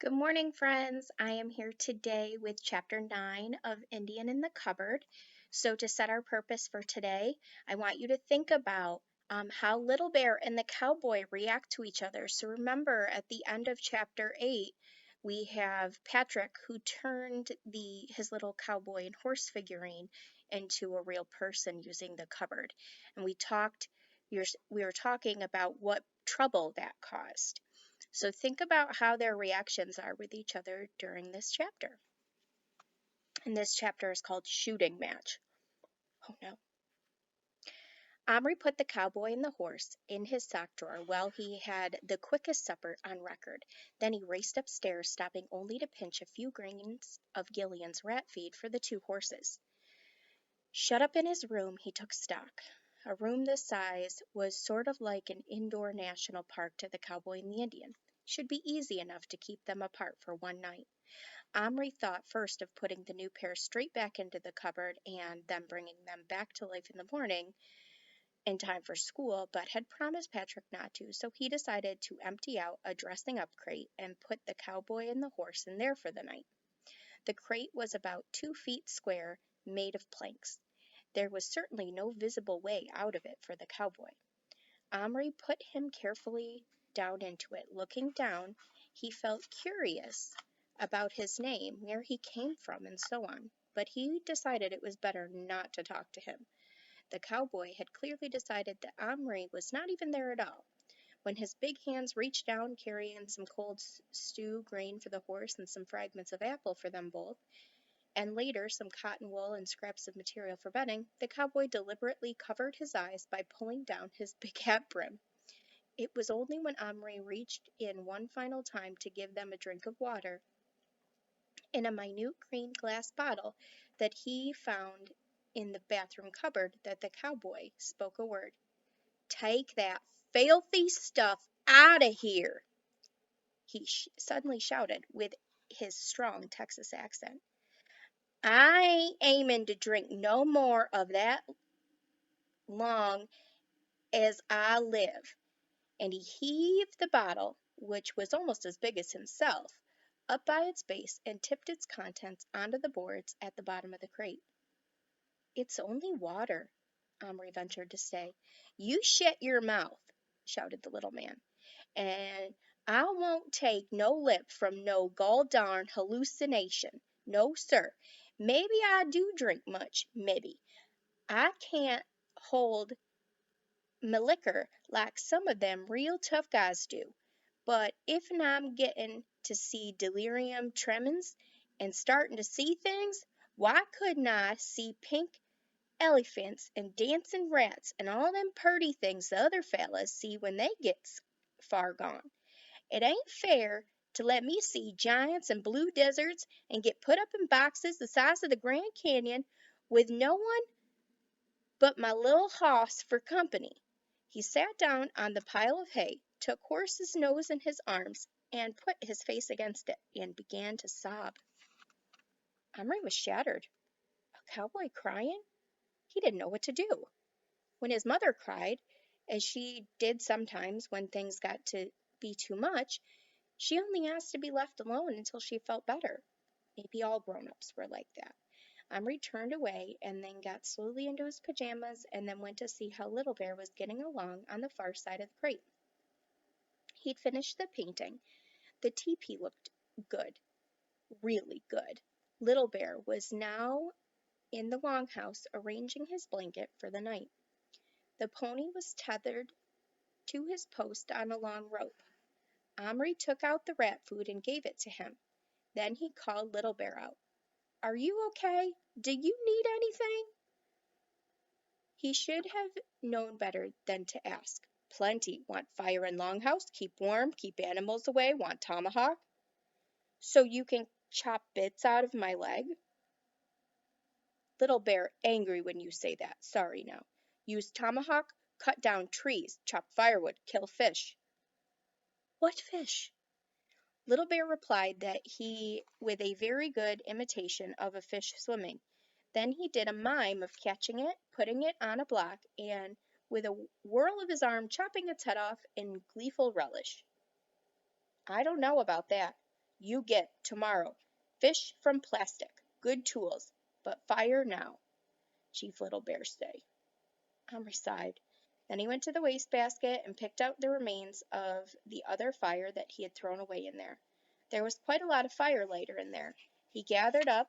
Good morning, friends. I am here today with chapter 9 of Indian in the Cupboard. So, to set our purpose for today, I want you to think about how Little Bear and the cowboy react to each other. So, remember at the end of chapter 8, we have Patrick who turned his little cowboy and horse figurine into a real person using the cupboard. And we were talking about what trouble that caused. So think about how their reactions are with each other during this chapter. And this chapter is called Shooting Match. Oh no. Omri put the cowboy and the horse in his sock drawer while he had the quickest supper on record. Then he raced upstairs, stopping only to pinch a few grains of Gillian's rat feed for the two horses. Shut up in his room, he took stock. A room this size was sort of like an indoor national park to the cowboy and the Indian. Should be easy enough to keep them apart for one night. Omri thought first of putting the new pair straight back into the cupboard and then bringing them back to life in the morning in time for school, but had promised Patrick not to, so he decided to empty out a dressing up crate and put the cowboy and the horse in there for the night. The crate was about 2 feet square, made of planks. There was certainly no visible way out of it for the cowboy. Omri put him carefully down into it. Looking down, he felt curious about his name, where he came from, and so on, but he decided it was better not to talk to him. The cowboy had clearly decided that Omri was not even there at all. When his big hands reached down, carrying some cold stew grain for the horse and some fragments of apple for them both, and later some cotton wool and scraps of material for bedding, the cowboy deliberately covered his eyes by pulling down his big hat brim. It was only when Omri reached in one final time to give them a drink of water in a minute green glass bottle that he found in the bathroom cupboard that the cowboy spoke a word. "Take that filthy stuff out of here," he suddenly shouted with his strong Texas accent. "I ain't aimin' to drink no more of that long as I live." And he heaved the bottle, which was almost as big as himself, up by its base and tipped its contents onto the boards at the bottom of the crate. "It's only water," Omri ventured to say. "You shet your mouth," shouted the little man, "and I won't take no lip from no gol darn hallucination. No, sir. Maybe I do drink much, maybe. I can't hold me liquor like some of them real tough guys do. But if'n I'm gettin' to see delirium tremens and startin' to see things, why couldn't I see pink elephants and dancin' rats and all them purty things the other fellows see when they gets far gone? It ain't fair to let me see giants and blue deserts and get put up in boxes the size of the Grand Canyon with no one but my little hoss for company." He sat down on the pile of hay, took Horse's nose in his arms, and put his face against it, and began to sob. Omri was shattered. A cowboy crying? He didn't know what to do. When his mother cried, as she did sometimes when things got to be too much, she only asked to be left alone until she felt better. Maybe all grown-ups were like that. Omri turned away and then got slowly into his pajamas and then went to see how Little Bear was getting along on the far side of the crate. He'd finished the painting. The teepee looked good, really good. Little Bear was now in the longhouse arranging his blanket for the night. The pony was tethered to his post on a long rope. Omri took out the rat food and gave it to him. Then he called Little Bear out. "Are you okay? Do you need anything?" He should have known better than to ask. "Plenty. Want fire in longhouse? Keep warm? Keep animals away? Want tomahawk? So you can chop bits out of my leg?" "Little Bear, angry when you say that. Sorry now. Use tomahawk, cut down trees, chop firewood, kill fish." "What fish?" Little Bear replied that he with a very good imitation of a fish swimming. Then he did a mime of catching it, putting it on a block, and with a whirl of his arm chopping its head off in gleeful relish. "I don't know about that. You get, tomorrow, fish from plastic, good tools, but fire now, Chief Little Bear say. Omri sighed. Then he went to the wastebasket and picked out the remains of the other fire that he had thrown away in there. There was quite a lot of fire lighter in there. He gathered up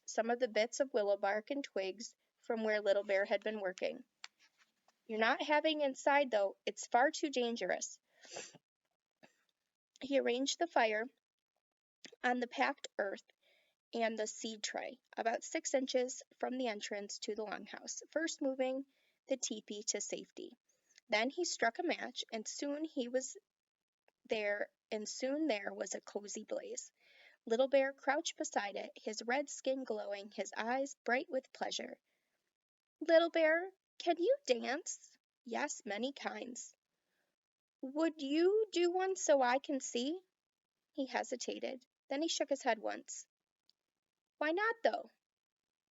some of the bits of willow bark and twigs from where Little Bear had been working. You're not having inside, though. It's far too dangerous. He arranged the fire on the packed earth and the seed tray, about 6 inches from the entrance to the longhouse, first moving the teepee to safety. Then he struck a match, and soon there was a cozy blaze. Little Bear crouched beside it, his red skin glowing, his eyes bright with pleasure. Little Bear, can you dance? Yes, many kinds. Would you do one so I can see? He hesitated. Then he shook his head once. Why not, though?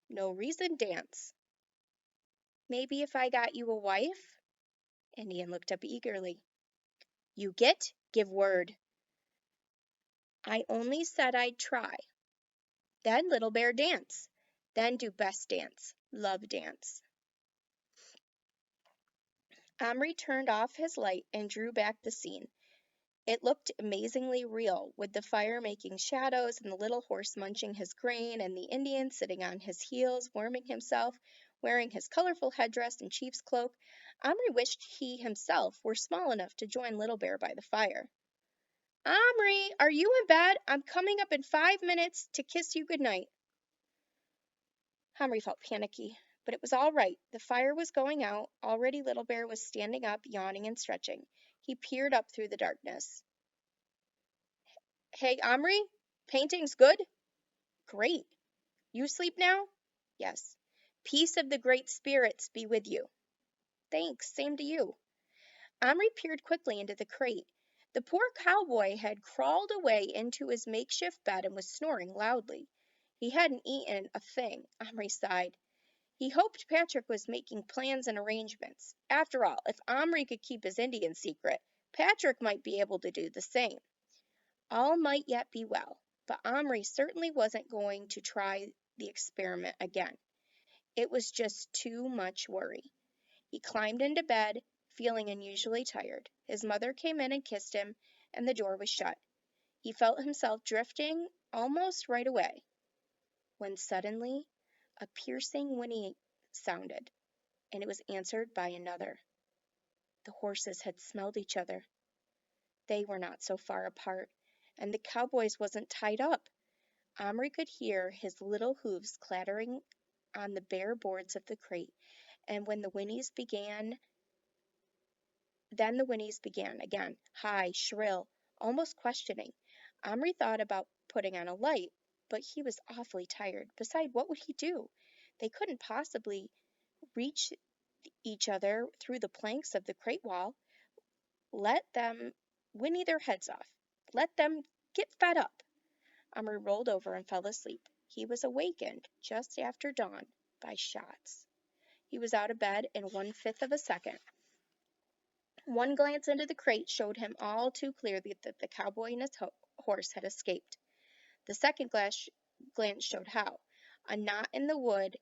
No reason, dance. Maybe if I got you a wife? Indian looked up eagerly. You get? Give word. I only said I'd try. Then Little Bear dance. Then do best dance. Love dance. Omri turned off his light and drew back the scene. It looked amazingly real, with the fire making shadows and the little horse munching his grain and the Indian sitting on his heels, warming himself, wearing his colorful headdress and chief's cloak. Omri wished he himself were small enough to join Little Bear by the fire. Omri, are you in bed? I'm coming up in 5 minutes to kiss you good night. Omri felt panicky, but it was all right. The fire was going out. Already Little Bear was standing up, yawning and stretching. He peered up through the darkness. Hey, Omri, painting's good? Great. You sleep now? Yes. Peace of the great spirits be with you. Thanks, same to you. Omri peered quickly into the crate. The poor cowboy had crawled away into his makeshift bed and was snoring loudly. He hadn't eaten a thing. Omri sighed. He hoped Patrick was making plans and arrangements. After all, if Omri could keep his Indian secret, Patrick might be able to do the same. All might yet be well, but Omri certainly wasn't going to try the experiment again. It was just too much worry. He climbed into bed, feeling unusually tired. His mother came in and kissed him, and the door was shut. He felt himself drifting almost right away, when suddenly a piercing whinny sounded, and it was answered by another. The horses had smelled each other. They were not so far apart, and the cowboy's wasn't tied up. Omri could hear his little hoofs clattering on the bare boards of the crate, and when the whinnies began, again, high, shrill, almost questioning. Omri thought about putting on a light, but he was awfully tired. Besides, what would he do? They couldn't possibly reach each other through the planks of the crate wall. Let them whinny their heads off. Let them get fed up. Omri rolled over and fell asleep. He was awakened just after dawn by shots. He was out of bed in 1/5 of a second. One glance into the crate showed him all too clearly that the cowboy and his horse had escaped. The second glance showed how. A knot in the wood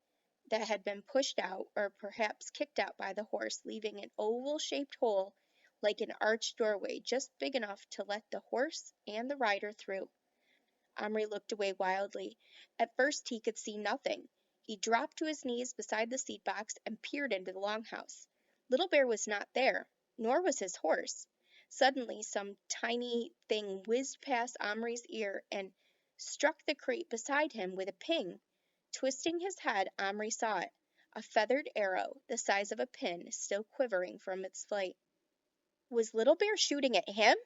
that had been pushed out, or perhaps kicked out by the horse, leaving an oval-shaped hole like an arched doorway, just big enough to let the horse and the rider through. Omri looked away wildly. At first he could see nothing. He dropped to his knees beside the seed box and peered into the longhouse. Little Bear was not there, nor was his horse. Suddenly some tiny thing whizzed past Omri's ear and struck the crate beside him with a ping. Twisting his head, Omri saw it, a feathered arrow the size of a pin still quivering from its flight. Was Little Bear shooting at him?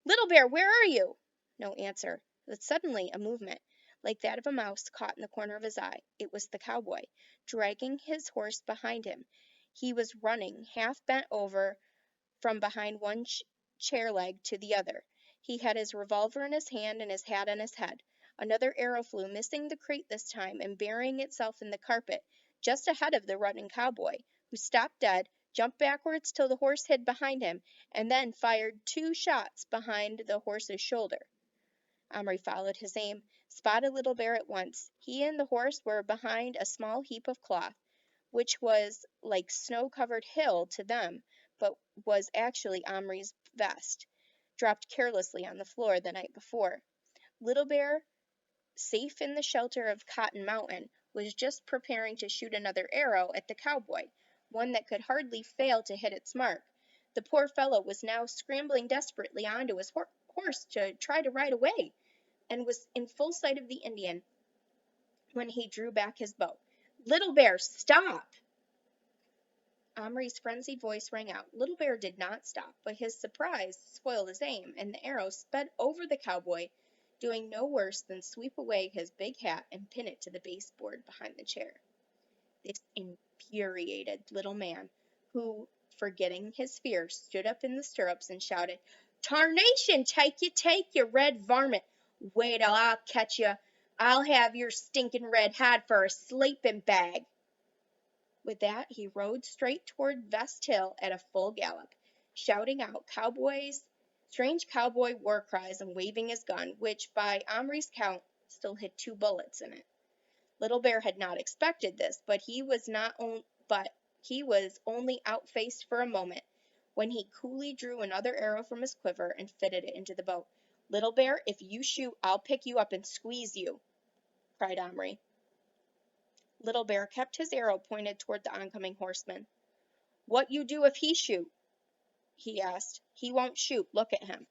Little Bear, where are you? No answer. But suddenly a movement, like that of a mouse caught in the corner of his eye. It was the cowboy, dragging his horse behind him. He was running, half bent over from behind one chair leg to the other. He had his revolver in his hand and his hat on his head. Another arrow flew, missing the crate this time and burying itself in the carpet, just ahead of the running cowboy, who stopped dead, jumped backwards till the horse hid behind him, and then fired 2 shots behind the horse's shoulder. Omri followed his aim, spotted Little Bear at once. He and the horse were behind a small heap of cloth, which was like snow-covered hill to them, but was actually Omri's vest, dropped carelessly on the floor the night before. Little Bear, safe in the shelter of Cotton Mountain, was just preparing to shoot another arrow at the cowboy, one that could hardly fail to hit its mark. The poor fellow was now scrambling desperately onto his horse to try to ride away, and was in full sight of the Indian when he drew back his bow. "Little Bear, stop!" Omri's frenzied voice rang out. Little Bear did not stop, but his surprise spoiled his aim, and the arrow sped over the cowboy, doing no worse than sweep away his big hat and pin it to the baseboard behind the chair. This infuriated little man, who, forgetting his fear, stood up in the stirrups and shouted, "Tarnation take you, red varmint! Wait till I'll catch you. I'll have your stinking red hide for a sleeping bag." With that, he rode straight toward Vest Hill at a full gallop, shouting out strange cowboy war cries and waving his gun, which, by Omri's count, still had 2 bullets in it. Little Bear had not expected this, but he was only outfaced for a moment, when he coolly drew another arrow from his quiver and fitted it into the bow. "Little Bear, if you shoot, I'll pick you up and squeeze you," cried Omri. Little Bear kept his arrow pointed toward the oncoming horseman. "What you do if he shoot?" he asked. "He won't shoot. Look at him."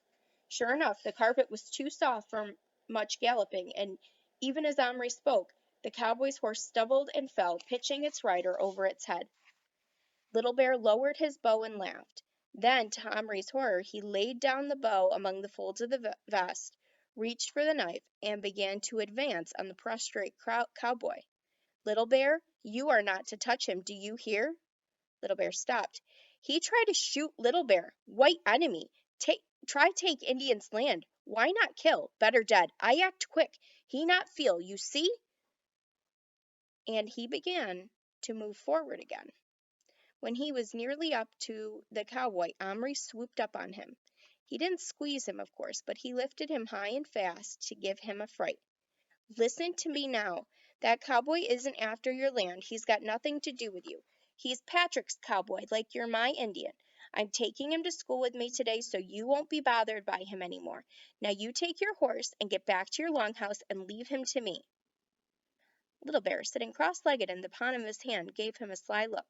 Sure enough, the carpet was too soft for much galloping, and even as Omri spoke, the cowboy's horse stumbled and fell, pitching its rider over its head. Little Bear lowered his bow and laughed. Then, to Omri's horror, he laid down the bow among the folds of the vest, reached for the knife, and began to advance on the prostrate cowboy. "Little Bear, you are not to touch him, do you hear?" Little Bear stopped. "He tried to shoot Little Bear. White enemy. Try take Indian's land. Why not kill? Better dead. I act quick. He not feel, you see?" And he began to move forward again. When he was nearly up to the cowboy, Omri swooped up on him. He didn't squeeze him, of course, but he lifted him high and fast to give him a fright. "Listen to me now. That cowboy isn't after your land. He's got nothing to do with you. He's Patrick's cowboy, like you're my Indian. I'm taking him to school with me today, so you won't be bothered by him anymore. Now you take your horse and get back to your longhouse and leave him to me." Little Bear, sitting cross-legged in the palm of his hand, gave him a sly look.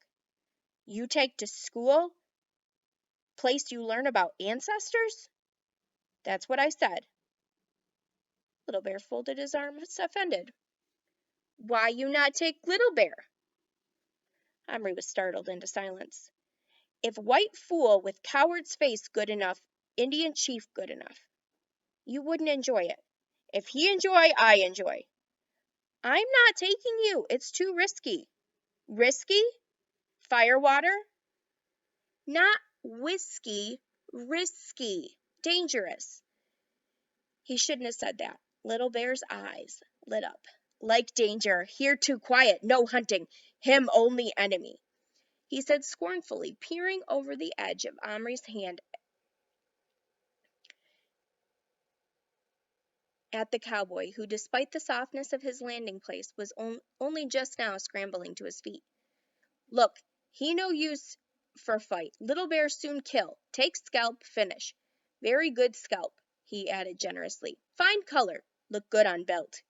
"You take to school? Place you learn about ancestors?" "That's what I said." Little Bear folded his arms, offended. "Why you not take Little Bear?" Omri was startled into silence. "If white fool with coward's face good enough, Indian chief good enough. You wouldn't enjoy it. If he enjoy, I enjoy." "I'm not taking you. It's too risky." "Risky? Firewater?" "Not whiskey. Risky. Dangerous." He shouldn't have said that. Little Bear's eyes lit up. "Like danger. Here too quiet. No hunting. Him only enemy," he said scornfully, peering over the edge of Omri's hand at the cowboy, who, despite the softness of his landing place, was only just now scrambling to his feet. "Look, he no use for fight. Little Bear soon kill. Take scalp, finish. Very good scalp," he added generously. "Fine color. Look good on belt."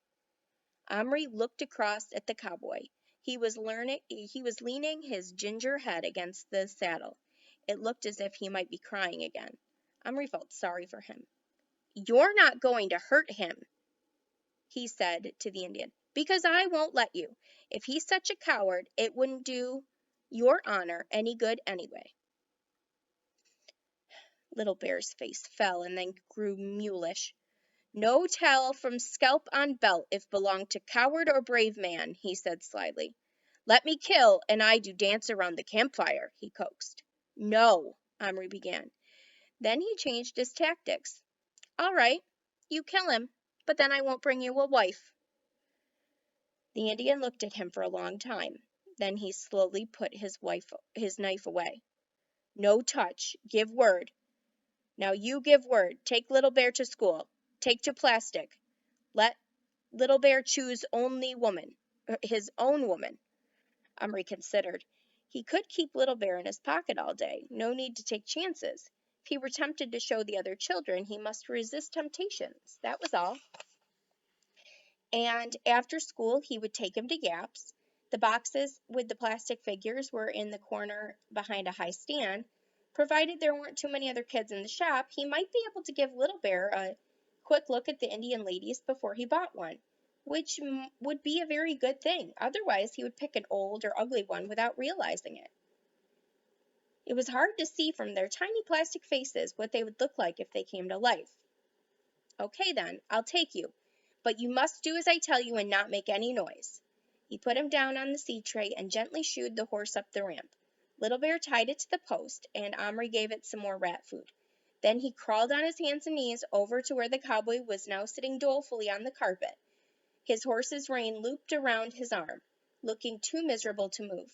Omri looked across at the cowboy. He was leaning his ginger head against the saddle. It looked as if he might be crying again. Omri felt sorry for him. "You're not going to hurt him," he said to the Indian, "because I won't let you. If he's such a coward, it wouldn't do your honor any good anyway." Little Bear's face fell and then grew mulish. "No tell from scalp on belt if belong to coward or brave man," he said slyly. "Let me kill, and I do dance around the campfire," he coaxed. "No," Omri began. Then he changed his tactics. "All right, you kill him, but then I won't bring you a wife." The Indian looked at him for a long time. Then he slowly put his knife away. "No touch. Give word. Now you give word. Take Little Bear to school. Take to plastic. Let Little Bear choose his own woman. Omri considered. He could keep Little Bear in his pocket all day. No need to take chances. If he were tempted to show the other children, he must resist temptations. That was all. And after school, he would take him to Yap's. The boxes with the plastic figures were in the corner behind a high stand. Provided there weren't too many other kids in the shop, he might be able to give Little Bear a quick look at the Indian ladies before he bought one, which would be a very good thing. Otherwise, he would pick an old or ugly one without realizing it. It was hard to see from their tiny plastic faces what they would look like if they came to life. Okay then, I'll take you, but you must do as I tell you and not make any noise. He put him down on the seed tray and gently shooed the horse up the ramp. Little Bear tied it to the post, and Omri gave it some more rat food. Then he crawled on his hands and knees over to where the cowboy was now sitting dolefully on the carpet. His horse's rein looped around his arm, looking too miserable to move.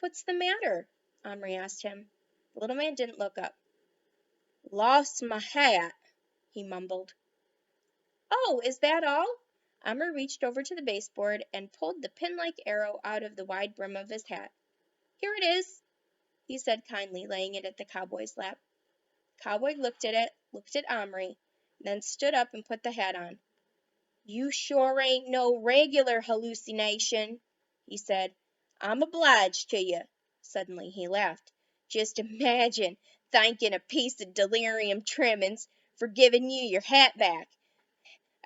"What's the matter?" Omri asked him. The little man didn't look up. "Lost my hat," he mumbled. "Oh, is that all?" Omri reached over to the baseboard and pulled the pin-like arrow out of the wide brim of his hat. "Here it is," he said kindly, laying it at the cowboy's lap. The cowboy looked at it, looked at Omri, then stood up and put the hat on. "You sure ain't no regular hallucination," he said. "I'm obliged to you." Suddenly he laughed. "Just imagine thanking a piece of delirium tremens for giving you your hat back.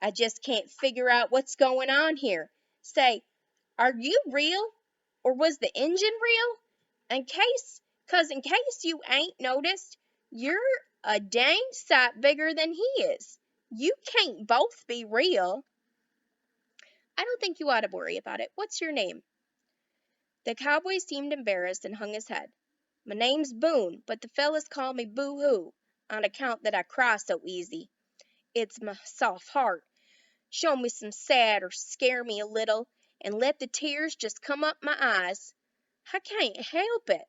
I just can't figure out what's going on here. Say, are you real? Or was the engine real? In case you ain't noticed, you're a dang sight bigger than he is. You can't both be real." "I don't think you ought to worry about it. What's your name?" The cowboy seemed embarrassed and hung his head. "My name's Boone, but the fellows call me Boo-hoo, on account that I cry so easy. It's my soft heart. Show me some sad or scare me a little, and let the tears just come up my eyes. I can't help it."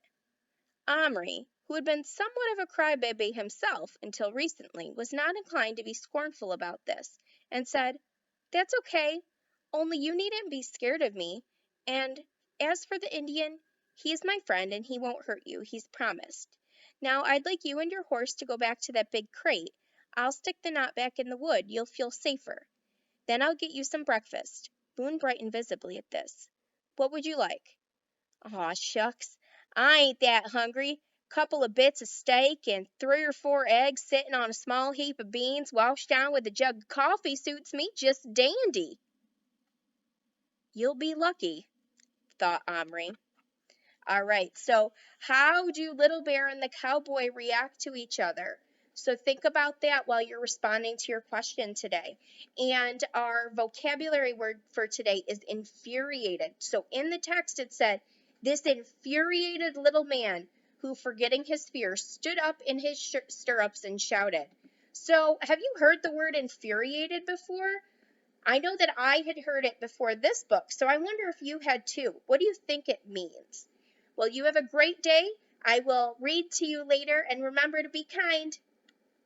Omri, who had been somewhat of a crybaby himself until recently, was not inclined to be scornful about this, and said, "That's okay, only you needn't be scared of me, and as for the Indian, he's my friend and he won't hurt you, he's promised. Now I'd like you and your horse to go back to that big crate. I'll stick the knot back in the wood, you'll feel safer. Then I'll get you some breakfast." Boone brightened visibly at this. "What would you like?" "Aw, shucks, I ain't that hungry. Couple of bits of steak and 3 or 4 eggs sitting on a small heap of beans washed down with a jug of coffee suits me just dandy." "You'll be lucky," thought Omri. All right, so how do Little Bear and the cowboy react to each other? So think about that while you're responding to your question today. And our vocabulary word for today is infuriated. So in the text it said, "This infuriated little man who, forgetting his fear, stood up in his stirrups and shouted." So have you heard the word infuriated before? I know that I had heard it before this book, so I wonder if you had too. What do you think it means? Well, you have a great day. I will read to you later, and remember to be kind.